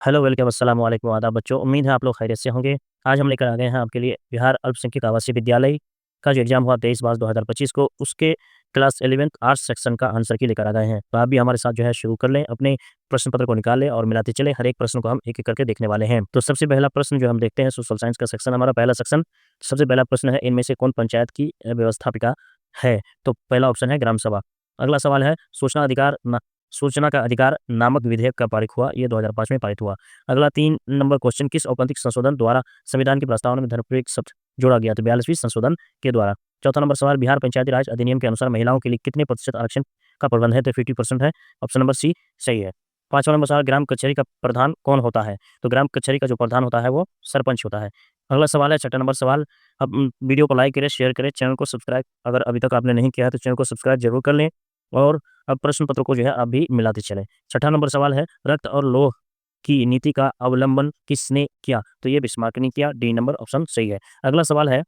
Hello, welcome, अस्सलाम वालेकुम, आदाब बच्चों। उम्मीद है आप लोग खैरियत से होंगे। आज हम लेकर आ गए हैं आपके लिए बिहार अल्पसंख्यक आवासीय विद्यालय का जो एग्ज़ाम हुआ 23/5/2025 को, उसके क्लास 11th आर्ट्स सेक्शन का आंसर की लेकर आ गए हैं। तो आप भी हमारे साथ जो है शुरू कर लें, अपने प्रश्न पत्र को निकाल लें और मिलाते चलें। हर एक प्रश्न को हम एक-एक करके देखने वाले हैं। तो सबसे पहला प्रश्न जो हम देखते हैं, सोशल साइंस का सेक्शन हमारा पहला सेक्शन। सबसे पहला प्रश्न है, इनमें से कौन पंचायत की व्यवस्थापिका है? तो पहला ऑप्शन है ग्राम सभा। अगला सवाल है, सूचना का अधिकार नामक विधेयक कब पारित हुआ? ये 2005 में पारित हुआ। अगला 3 नंबर क्वेश्चन, किस औपनिक संशोधन द्वारा संविधान की प्रस्तावना में धर्मनिरपेक्ष शब्द जोड़ा गया? तो 42वीं संशोधन के द्वारा। चौथा नंबर सवाल, बिहार पंचायती राज अधिनियम के अनुसार महिलाओं के लिए कितने प्रतिशत आरक्षण का प्रबंध है? तो 50% है। ऑप्शन नंबर सी सही है। पांचवा नंबर सवाल, ग्राम कचहरी का प्रधान कौन होता है? तो ग्राम कचहरी का जो प्रधान होता है वो सरपंच होता है। अगला सवाल है, छठा नंबर सवाल, अब वीडियो को लाइक करें, शेयर करें, चैनल को सब्सक्राइब अगर अभी तक आपने नहीं किया है तो चैनल को सब्सक्राइब जरूर कर लें और अब प्रश्न पत्र को जो है अभी मिलाते चलें। छठा नंबर सवाल है, रक्त और लोह की नीति का अवलंबन किसने किया? तो ये बिस्मार्क ने किया। डी नंबर ऑप्शन सही है। अगला सवाल है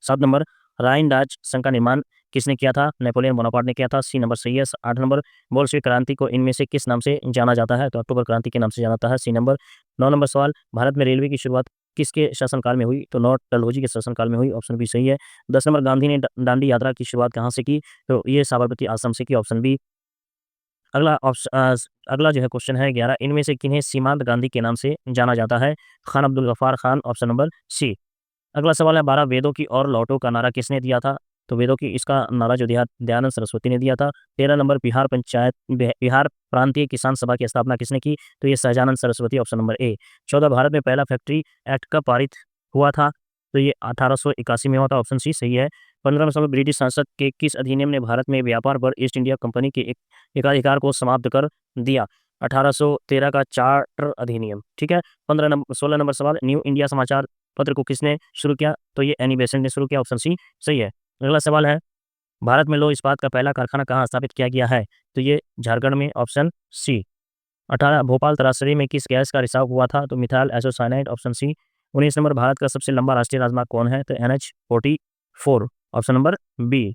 7 नंबर, राइन राज संघ का निर्माण किसने किया था? नेपोलियन बोनापार्ट ने किया था। सी नंबर सही है। 8 नंबर, बोल्शेविक क्रांति को इनमें से किस नाम से जाना जाता है? तो अक्टूबर क्रांति के नाम से जाना जाता है। सी नंबर। 9 नंबर सवाल, भारत में रेलवे की शुरुआत किसके शासनकाल में हुई? तो लॉर्ड डलहौजी के शासनकाल में हुई। ऑप्शन बी सही है। 10 नंबर, गांधी ने दांडी यात्रा की शुरुआत कहाँ से की? तो ये साबरमती आश्रम से की। Option B. अगला जो है क्वेश्चन है 11, इनमें से किन्हें सीमांत गांधी के नाम से जाना जाता है? Khan Abdul Ghaffar Khan. Option number C. अगला सवाल है 12, वेदों की और लौटो का नारा किसने दिया था? तो वेदों की इसका नारा जो दिया दयानंद सरस्वती ने दिया था। 13 नंबर, बिहार प्रांतीय किसान सभा की स्थापना किसने की? तो ये Sahajanand Saraswati. Option number A. 14, Bharat में पहला फैक्ट्री एक्ट कब पारित हुआ था? तो ये 1881 में हुआ था। ऑप्शन सी सही है। 15 नंबर, ब्रिटिश संसद के किस अधिनियम ने भारत में व्यापार पर ईस्ट इंडिया कंपनी के एक एकाधिकार को समाप्त कर दिया? 1813 का चार्टर अधिनियम। ठीक है। 16 नंबर सवाल, न्यू इंडिया समाचार पत्र को किसने शुरू किया? तो ये एनी बेसेंट ने शुरू किया। ऑप्शन सी सही है। अगला सवाल है, भारत में लौह इस्पात का पहला कारखाना कहाँ स्थापित किया गया है? तो ये झारखंड में। ऑप्शन सी। 18, भोपाल तरासरी में किस गैस का रिसाव हुआ था? तो methyl isocyanide. Option C. 19 number, Bharat का सबसे लंबा राष्ट्रीय राजमार्ग कौन है? तो NH-44। Option number B.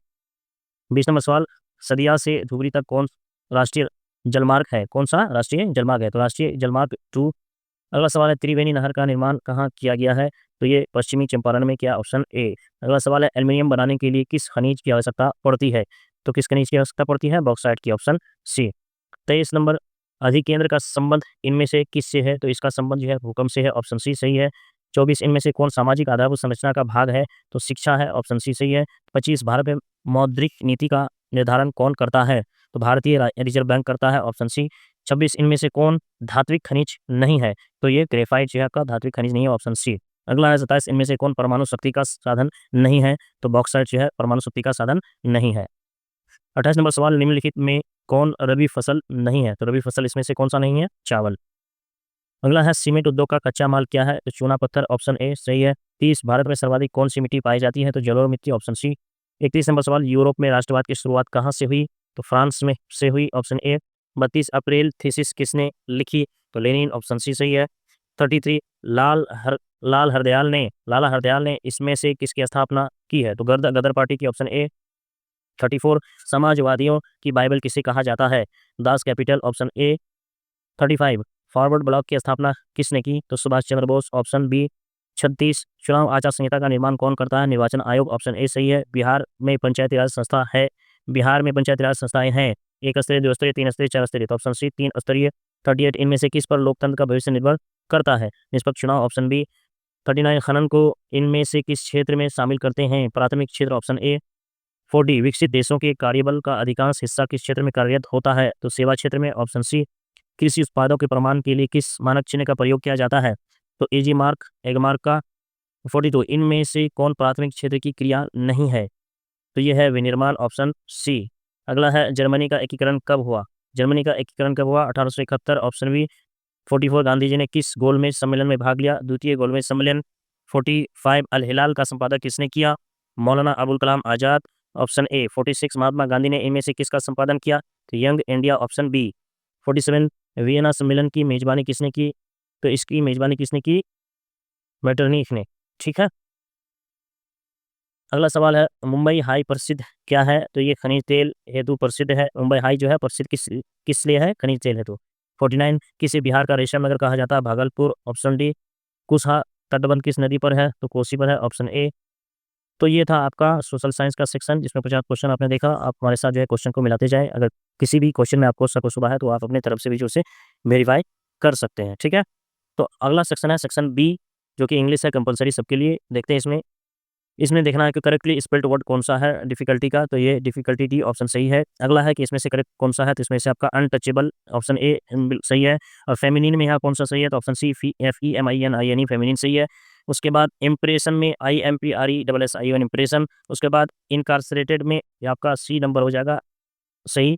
20 number सवाल, सदिया से धुबरी तक कौन राष्ट्रीय जलमार्ग है? कौन सा राष्ट्रीय जलमार्ग है? तो राष्ट्रीय जलमार्ग 2। अगला सवाल है, त्रिवेणी नहर का निर्माण कहाँ किया गया है? तो ये पश्चिमी चंपारण में किया। Option A. अगला सवाल है, एल्युमिनियम बनाने के लिए किस खनिज की आवश्यकता पड़ती है? तो किस खनिज की आवश्यकता पड़ती है? बॉक्साइट की। Option C. 23 नंबर, अधिकेंद्र का संबंध इनमें से किससे है? तो इसका संबंध जो है भूकंप से है। ऑप्शन सी सही है। 24, इनमें से कौन सामाजिक आधारभूत संरचना का भाग है? तो शिक्षा है। ऑप्शन सी सही है। 25, भारत में मौद्रिक नीति का निर्धारण कौन करता है? तो भारतीय रिजर्व बैंक करता है। ऑप्शन सी। 26, इनमें से कौन धात्विक खनिज नहीं है? तो ये ग्रेफाइट जो है का धात्विक खनिज नहीं है। Option C. अगला है 27, इनमें से कौन परमाणु शक्ति का साधन नहीं है? तो बॉक्साइट जो है परमाणु शक्ति का साधन नहीं है। 28 नंबर सवाल, निम्नलिखित में कौन रबी फसल नहीं है? तो रबी फसल इसमें से कौन सा नहीं है? चावल। अगला है, सीमेंट उद्योग का कच्चा माल क्या है? तो चूना पत्थर। ऑप्शन ए सही है। 30, भारत में सर्वाधिक कौन सी मिट्टी पाई जाती है? तो जलोढ़ मिट्टी। Option C. 31 नंबर सवाल, यूरोप में राष्ट्रवाद की शुरुआत कहाँ से हुई? तो फ्रांस में से हुई। Option A. 32, अप्रैल थीसिस किसने लिखी? तो लेनिन। ऑप्शन सी सही है। 33, लाला हरदयाल ने इसमें से किसकी स्थापना की है? तो गदर पार्टी की। Option A. 34, समाजवादियों की बाइबल किसे कहा जाता है? Das Kapital. Option A. 35, forward block की स्थापना किसने की? तो सुभाष चंद्र बोस। Option B. 36, चुनाव आचार संहिता का निर्माण कौन करता है? निर्वाचन आयोग। ऑप्शन ए सही है। बिहार में पंचायती राज संस्थाएं हैं। एक स्तरीय, दो स्तरीय, तीन स्तरीय, चार स्तरीय। तो ऑप्शन सी 3 स्तरीय। 38, इनमें से किस पर लोकतंत्र का भविष्य निर्भर करता है? निष्पक्ष चुनाव। Option B. 39, खनन को इनमें से किस क्षेत्र में शामिल करते हैं? प्राथमिक क्षेत्र। Option A. 40, विकसित देशों के कार्यबल का अधिकांश हिस्सा किस क्षेत्र में कार्यरत होता है? तो सेवा क्षेत्र में। Option C. कृषि उत्पादों के प्रमाण के लिए किस मानक चिन्ह का प्रयोग किया जाता है? तो एजी मार्क, एग मार्क का। 42, इनमें से कौन प्राथमिक क्षेत्र की क्रिया नहीं है? तो यह है विनिर्माण। Option C. अगला है, जर्मनी का एकीकरण कब हुआ? जर्मनी का एकीकरण कब हुआ? 1871। Option B. 44, गांधी जी ने किस गोलमेज सम्मेलन में भाग लिया? द्वितीय गोलमेज सम्मेलन। 45, अल हिलाल का संपादक किसने किया? मौलाना अबुल कलाम आजाद। Option A. 46, महात्मा गांधी ने इनमें से किसका संपादन किया? तो Young India. Option B. 47, Vienna सम्मेलन की मेजबानी किसने की? तो इसकी मेजबानी किसने की? मेटरनिख ने। ठीक है। अगला सवाल है, मुंबई हाई प्रसिद्ध क्या है? तो ये खनिज तेल हेतु प्रसिद्ध है। मुंबई हाई जो है प्रसिद्ध किस लिए है? खनिज तेल हेतु। 49 किसे बिहार का रेशम नगर कहा जाता है? भागलपुर। Option D. कुशा तटबंध किस नदी पर है? तो कोसी पर है, ऑप्शन ए। तो ये था आपका सोशल साइंस का सेक्शन, जिसमें 50 क्वेश्चन आपने देखा। आप हमारे साथ जो है क्वेश्चन को मिलाते जाएँ। अगर किसी भी क्वेश्चन में आपको शक व शुबा है तो आप अपनी तरफ से भी जो उसे वेरीफाई कर सकते हैं, ठीक है? तो अगला सेक्शन है सेक्शन बी, जो कि इंग्लिश है कंपल्सरी सबके लिए। देखते हैं इसमें। इसमें देखना है कि करेक्टली स्पेल्ड वर्ड कौन-सा है डिफ़िकल्टी का, तो ये डिफ़िकल्टी डी ऑप्शन सही है। अगला है कि इसमें से करेक्ट कौन-सा है, तो इसमें से आपका अनटचेबल ऑप्शन ए सही है। और फेमिनिन में यहाँ कौन-सा सही है, तो ऑप्शन सी FEMININE फेमिनिन सही है। उसके बाद इम्प्रेशन में IMPRESSION इम्प्रेशन। उसके बाद इनकार्सरेटेड में ये आपका सी नंबर हो जाएगा सही।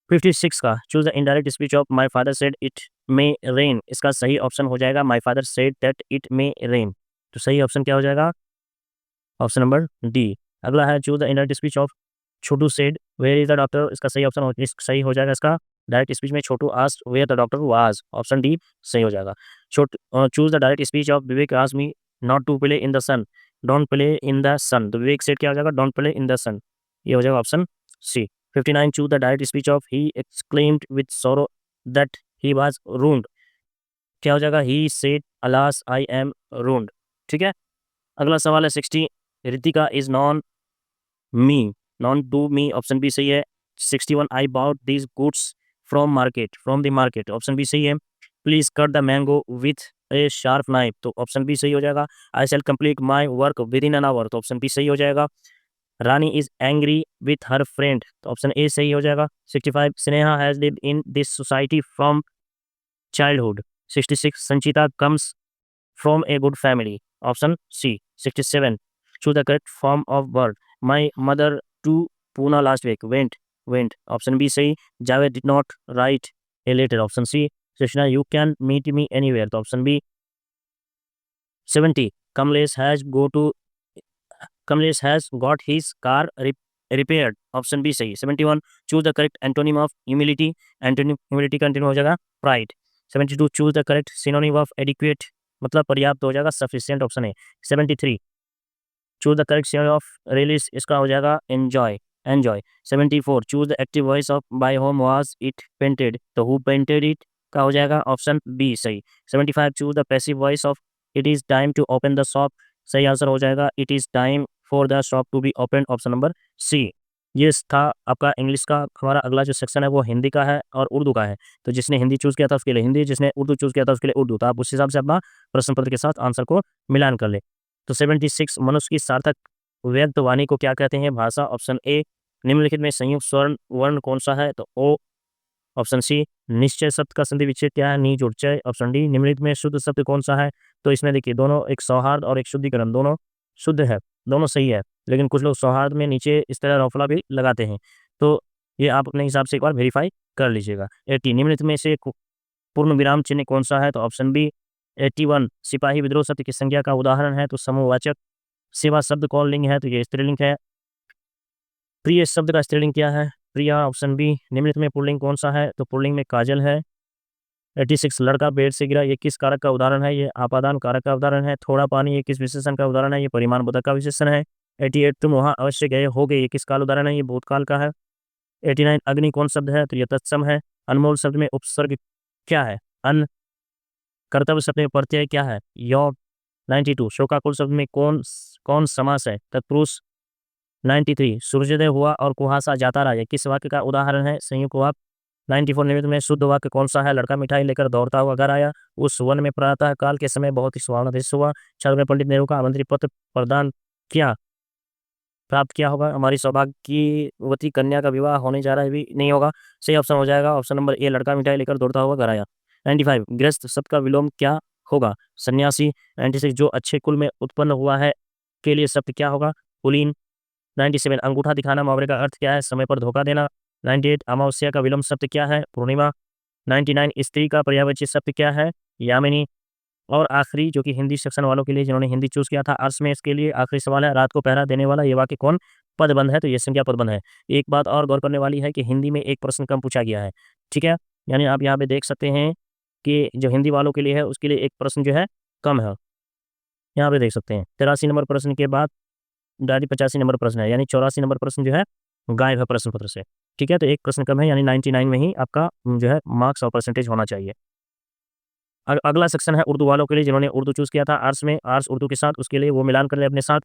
56 का choose the indirect speech of my father said it may rain, इसका सही ऑप्शन हो जाएगा my father said that it may rain. तो सही ऑप्शन क्या हो जाएगा? Option number D. अगला है choose the indirect speech of Chhotu said where is the doctor, इसका सही हो जाएगा इसका। डायरेक्ट स्पीच में Chhotu asked where the doctor was, option D सही हो जाएगा। Choose the direct speech of Vivek asked me not to play in the sun, don't play in the sun, तो विवेक सेड क्या हो जाएगा? Don't play in the sun, ये हो जाएगा option C. 59 choose the direct speech of he exclaimed with sorrow that he was ruined, क्या हो जाएगा? He said alas I am ruined, ठीक है? अगला सवाल है 60, Ritika is me known to me, option B सही है। 61 I bought these goods from the market, option B सही है। Please cut the mango with a sharp knife, तो ऑप्शन बी सही हो जाएगा। I shall complete my work within an hour, तो option B सही हो जाएगा। Rani is angry with her friend, तो ऑप्शन ए सही हो जाएगा। 65 Sneha has lived in this society from childhood. 66 Sanchita comes from a good family, option C. 67 choose the correct form of word my mother to Poona last week went, option B सही। Javed did not write a letter, option C. Krishna you can meet me anywhere, तो option B. 70 Kamlesh has got his car repaired, option B सही। 71 choose the correct antonym of humility, antonym humility का antonym हो जाएगा pride. 72 choose the correct synonym of adequate, मतलब पर्याप्त हो जाएगा sufficient, option है। 73 choose the correct synonym of release, इसका हो जाएगा enjoy. 74 choose the active voice of by whom was it painted, तो हु पेंटेड इट का हो जाएगा ऑप्शन बी सही। 75 choose the passive voice of it is time to open the shop, सही answer हो जाएगा it is time for the shop to be open, option number C. ये था आपका इंग्लिश का। हमारा अगला जो सेक्शन है वो हिंदी का है और उर्दू का है। तो जिसने हिंदी चूज किया था उसके लिए हिंदी, जिसने उर्दू चूज किया था उसके लिए उर्दू, तो आप उस हिसाब से अपना प्रश्न पत्र के साथ आंसर को मिलान कर ले। तो 76 मनुष्य की सार्थक व्यक्त वाणी को क्या कहते हैं? भाषा, ऑप्शन ए। निम्नलिखित में संयुक्त स्वर्ण वर्ण कौन सा है? तो ओ, ऑप्शन सी। निश्चय शब्द का संधि विच्छेद क्या है? नी जुड़ चय, ऑप्शन डी। निम्नलिखित में शुद्ध शब्द कौन सा है? तो इसमें देखिए दोनों, एक सौहार्द और एक शुद्धिकरण, दोनों शुद्ध है, दोनों सही है। लेकिन कुछ लोग सौहार्द में नीचे इस तरह रौफला भी लगाते हैं, तो ये आप अपने हिसाब से एक बार वेरीफाई कर लीजिएगा। 80 निम्नलिखित में से पूर्ण विराम चिन्ह कौन सा है? तो ऑप्शन बी। 81 सिपाही विद्रोह शब्द की संज्ञा का उदाहरण है, तो समूहवाचक। सेवा शब्द कौन लिंग है? तो ये स्त्रीलिंग है। प्रिय शब्द का स्त्रीलिंग क्या है? प्रिया, ऑप्शन बी। निम्नलिखित में पुल्लिंग कौन सा है? तो पुल्लिंग में काजल है। 86 लड़का बेड से गिरा, ये किस कारक का उदाहरण है? ये आपादान कारक का उदाहरण है। थोड़ा पानी, ये किस विशेषण का उदाहरण है? ये परिमाण बोधक का विशेषण है। 88 तुम वहां अवश्य गए होगे, ये किस काल उदाहरण है? ये भूतकाल का है। 89 अग्नि कौन शब्द है? तो ये तत्सम है। अनमोल शब्द में उपसर्ग क्या है? अन। कर्तव्य शब्द में प्रत्यय क्या है? यौ। 92 शोकाकुल शब्द में कौन कौन समास है? तत्पुरुष। 93 सूर्योदय हुआ और कुहासा जाता रहा, ये किस वाक्य का उदाहरण है? संयुक्त वाक्य। 94 निमित्त में शुद्ध वाक्य कौन सा है? लड़का मिठाई लेकर दौड़ता हुआ घर आया, उस वन में प्रातः काल के समय बहुत ही सुहावना दृश्य हुआ। छात्र में पंडित नेहरू का आमंत्रित पत्र प्रदान किया, प्राप्त किया होगा। हमारी सौभाग्यवती कन्या का विवाह होने जा रहा है, भी नहीं होगा। सही ऑप्शन हो जाएगा ऑप्शन नंबर ए, लड़का मिठाई लेकर दौड़ता हुआ घर आया। 95 गृहस्थ शब्द का विलोम क्या होगा? सन्यासी। 96 जो अच्छे कुल में उत्पन्न हुआ है के लिए शब्द क्या होगा? कुलीन। 97 अंगूठा दिखाना मुहावरे का अर्थ क्या है? समय पर धोखा देना। 98 अमावस्या का विलोम शब्द क्या है? पूर्णिमा। 99 स्त्री का पर्यायवाची शब्द क्या है? यामिनी। और आखिरी जो कि हिंदी सेक्शन वालों के लिए, जिन्होंने हिंदी चूज किया था आर्ट्स में, इसके लिए आखिरी सवाल है, रात को पहरा देने वाला ये वाक्य कौन पदबंध है? तो ये संज्ञा पदबंध है। एक बात और गौर करने वाली है कि हिंदी में एक प्रश्न कम पूछा गया है, ठीक है? यानी आप यहाँ पे देख सकते हैं कि जो हिंदी वालों के लिए है उसके लिए एक प्रश्न जो है कम है, यहाँ पे देख सकते हैं। 83 नंबर प्रश्न के बाद डायरेक्ट 85 नंबर प्रश्न है, यानी 84 नंबर प्रश्न जो है गायब है प्रश्न पत्र से, ठीक है, तो एक प्रश्न कम है, यानी 99 में ही आपका जो है मार्क्स और परसेंटेज होना चाहिए। अगला सेक्शन है उर्दू वालों के लिए, जिन्होंने उर्दू चूज़ किया था आर्ट्स में, आर्ट्स उर्दू के साथ, उसके लिए वो मिलान कर लें अपने साथ।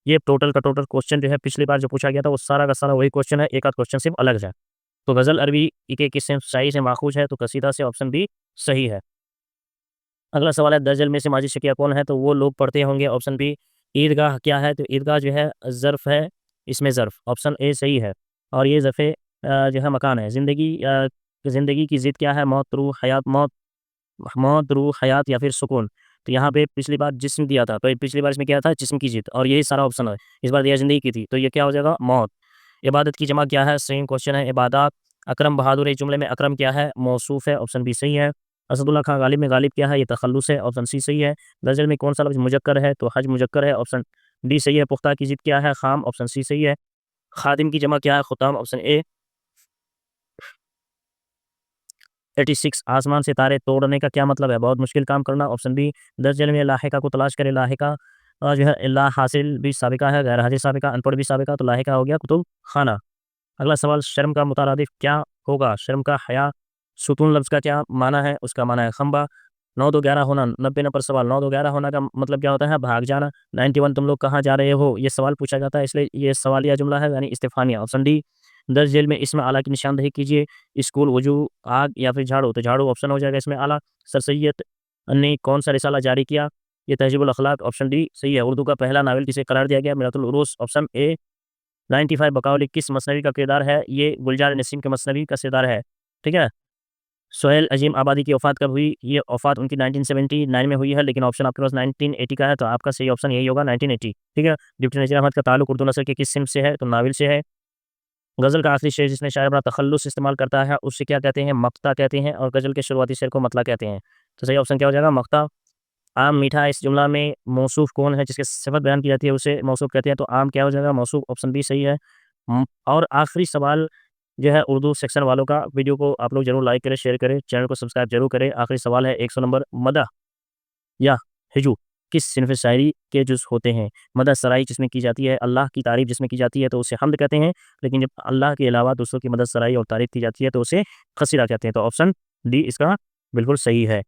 ये टोटल का टोटल क्वेश्चन जो है पिछली बार जो पूछा गया था वो सारा का सारा वही क्वेश्चन है, एक आध क्वेश्चन सिर्फ अलग है। तो गज़ल अरबी के किससे शायरी से माखूज़ है, तो कसीदा से, ऑप्शन बी सही है। अगला सवाल है 10 जेल में से माजिद शकिया कौन है, तो वो लोग पढ़ते होंगे, ऑप्शन बी ईदगाह क्या है, तो ईदगाह जो है ज़र्फ़ है, इसमें ज़र्फ़, ऑप्शन ए सही है। और ये ज़फ़े जो है मकान है। ज़िंदगी की ज़िद क्या है, मौत, रूह, हयात, मौत, रूह, हयात या फिर सुकून। तो यहाँ पे पिछली बार जिस्म दिया था, तो पिछली बार इसमें क्या था, जिस्म की ज़िद, और यही सारा ऑप्शन है। इस बार दिया ज़िंदगी की थी, तो ये क्या हो जाएगा, मौत। इबादत की जमा क्या है, सेम क्वेश्चन है, इबादत। अकरम बहादुर, इस जुमले में अकरम क्या है, मौसूफ़ है, ऑप्शन बी सही है। असदुल्ला खां गालिब में गालिब क्या है, ये तखल्लुस है, ऑप्शन सी सही है। गज़ल में कौन सा लफ्ज़ मुज़क्कर है, तो हज मुज़क्कर है, ऑप्शन डी सही है। पुख्ता की ज़िद क्या है, ख़ाम, ऑप्शन सी सही है। खादिम की जमा क्या है, खुताम, ऑप्शन ए। 86 आसमान से तारे तोड़ने का क्या मतलब है, बहुत मुश्किल काम करना, ऑप्शन बी। 10 जेल में लाहिका को तलाश करे, लाहिका जो है ला हासिल भी साबिका है, गैर हाजिर साबिका, अनपढ़ भी साबिका, तो लाहिका हो गया कुतुब खाना। अगला सवाल, शर्म का मुतारादिफ क्या होगा, शर्म का हया, सुतून लफ्ज़ का क्या माना है, उसका माना है खंबा। 9 2 11 होना, 90 नंबर सवाल, 9 2 11 होना का मतलब क्या होता है, भाग जाना। 91 तुम लोग कहाँ जा रहे हो, ये सवाल पूछा जाता है, इसलिए ये सवालिया जुमला है, यानी इस्तिफ़हामिया, ऑप्शन डी। 10 जेल में इसमें आला की निशानदेही कीजिए, स्कूल, वुजू, आग या फिर झाड़ू, तो झाड़ू ऑप्शन हो जाएगा इसमें आला। सर सैयद ने कौन सा रिसाला जारी किया, ये तहज़ीबुल अखलाक, ऑप्शन डी सही है। उर्दू का पहला नावल किसे करार दिया गया, मिरातुल उरूस, ऑप्शन ए। 95 बकौली किस मसनवी का किरदार है, ये गुलजार नसीम के मसनवी का किरदार है, ठीक है। सोहेल अज़ीम आबादी की वफ़ात कब हुई, ये वफ़ात उनकी 1979 में हुई है, लेकिन ऑप्शन आपके पास 1980 का है, तो आपका सही ऑप्शन यही होगा 1980, ठीक है। डिप्टी नज़ीर अहमद का ताल्लुक उर्दू नस्ल के किस सिंफ से है, तो नाविल से है। गज़ल का आखिरी शेर जिसमें शायर अपना तखल्लुस इस्तेमाल करता है, उसे क्या कहते हैं, मक़ता कहते हैं, और गज़ल के शुरुआती शेर को मतला कहते हैं। तो सही ऑप्शन क्या हो जाएगा, मक़ता। आम, मीठा, इस जुमला में मौसूफ़ कौन है, जिसकी सिफ़त बयान की जाती है उसे मौसूफ़ कहते हैं, तो आम क्या हो जाएगा, मौसूफ़, ऑप्शन बी सही है। और आखिरी सवाल जो है उर्दू सेक्शन वालों का, वीडियो को आप लोग ज़रूर लाइक करें, शेयर करें, चैनल को सब्सक्राइब ज़रूर करें। आखिरी सवाल है 100 नंबर, मदह या हिजू किस सिनफ़ शायरी के जुज़ होते हैं? मदह सराई जिसमें की जाती है, अल्लाह की तारीफ़ जिसमें की जाती है, तो उसे हम्द कहते हैं, लेकिन जब अल्लाह के अलावा दूसरों की मदद सराई और तारीफ़ की जाती है, तो उसे क़सीदा कहते हैं, तो ऑप्शन डी इसका बिल्कुल सही है।